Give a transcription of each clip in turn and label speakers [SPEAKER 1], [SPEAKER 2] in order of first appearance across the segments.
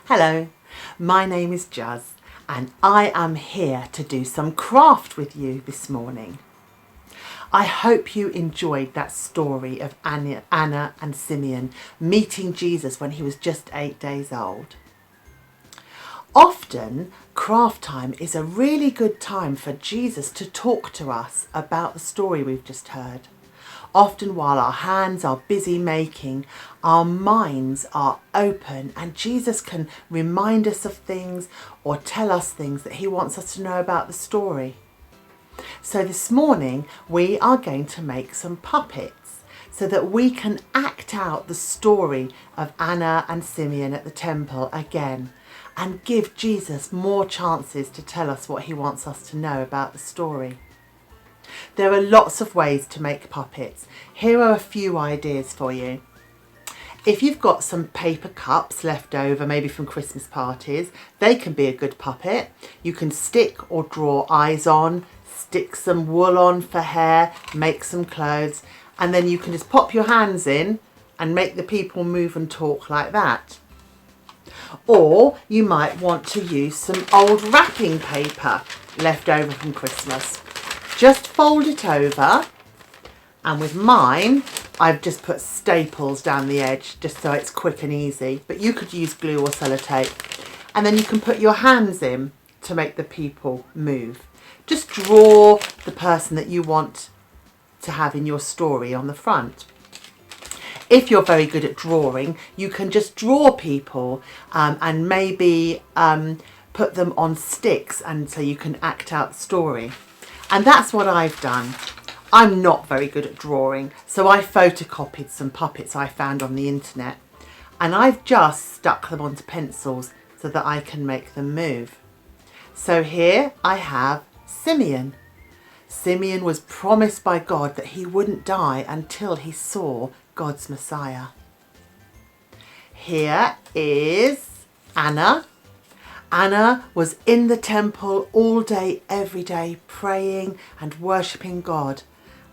[SPEAKER 1] Hello, my name is Juz and I am here to do some craft with you this morning. I hope you enjoyed that story of Anna and Simeon meeting Jesus when he was just 8 days old. Often, craft time is a really good time for Jesus to talk to us about the story we've just heard. Often while our hands are busy making, our minds are open and Jesus can remind us of things or tell us things that he wants us to know about the story. So this morning we are going to make some puppets so that we can act out the story of Anna and Simeon at the temple again and give Jesus more chances to tell us what he wants us to know about the story. There are lots of ways to make puppets. Here are a few ideas for you. If you've got some paper cups left over, maybe from Christmas parties, they can be a good puppet. You can stick or draw eyes on, stick some wool on for hair, make some clothes, and then you can just pop your hands in and make the people move and talk like that. Or you might want to use some old wrapping paper left over from Christmas. Just fold it over, and with mine I've just put staples down the edge just so it's quick and easy, but you could use glue or sellotape, and then you can put your hands in to make the people move. Just draw the person that you want to have in your story on the front. If you're very good at drawing, you can just draw people and maybe put them on sticks, and so you can act out the story. And that's what I've done. I'm not very good at drawing, so I photocopied some puppets I found on the internet, and I've just stuck them onto pencils so that I can make them move. So here I have Simeon. Simeon was promised by God that he wouldn't die until he saw God's Messiah. Here is Anna. Anna was in the temple all day, every day, praying and worshipping God,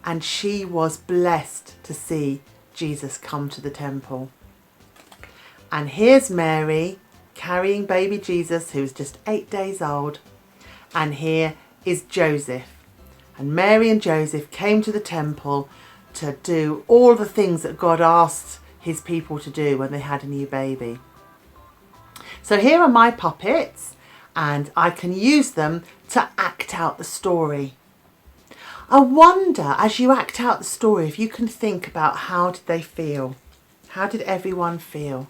[SPEAKER 1] and she was blessed to see Jesus come to the temple. And here's Mary carrying baby Jesus, who's just 8 days old, and here is Joseph. And Mary and Joseph came to the temple to do all the things that God asked his people to do when they had a new baby. So here are my puppets, and I can use them to act out the story. I wonder, as you act out the story, if you can think about how did they feel? How did everyone feel?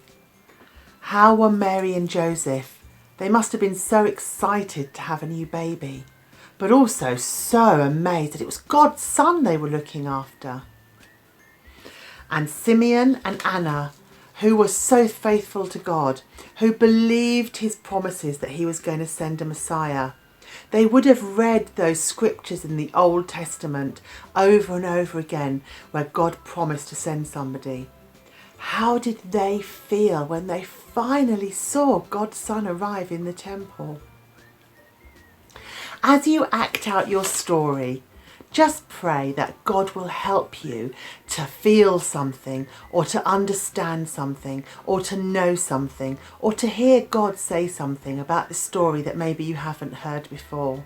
[SPEAKER 1] How were Mary and Joseph? They must have been so excited to have a new baby, but also so amazed that it was God's son they were looking after. And Simeon and Anna, who were so faithful to God, who believed his promises that he was going to send a Messiah. They would have read those scriptures in the Old Testament over and over again where God promised to send somebody. How did they feel when they finally saw God's Son arrive in the temple? As you act out your story, just pray that God will help you to feel something, or to understand something, or to know something, or to hear God say something about the story that maybe you haven't heard before.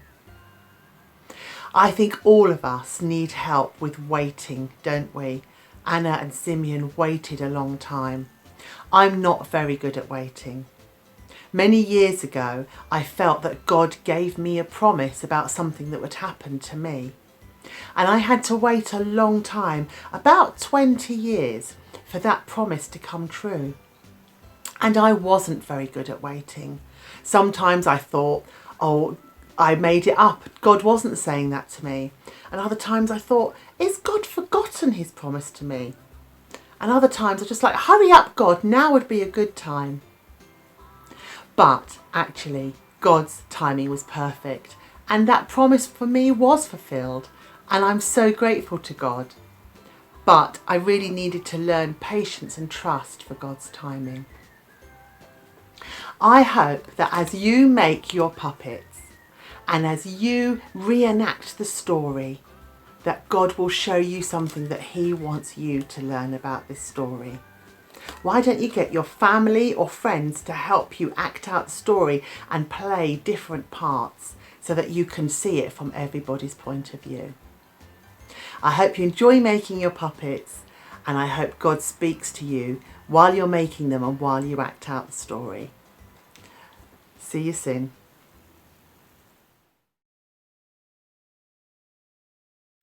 [SPEAKER 1] I think all of us need help with waiting, don't we? Anna and Simeon waited a long time. I'm not very good at waiting. Many years ago, I felt that God gave me a promise about something that would happen to me. And I had to wait a long time, about 20 years, for that promise to come true. And I wasn't very good at waiting. Sometimes I thought, oh, I made it up. God wasn't saying that to me. And other times I thought, is God forgotten his promise to me? And other times I just like, hurry up, God, now would be a good time. But actually, God's timing was perfect. And that promise for me was fulfilled. And I'm so grateful to God. But I really needed to learn patience and trust for God's timing. I hope that as you make your puppets and as you reenact the story, that God will show you something that he wants you to learn about this story. Why don't you get your family or friends to help you act out the story and play different parts so that you can see it from everybody's point of view? I hope you enjoy making your puppets, and I hope God speaks to you while you're making them and while you act out the story. See you soon.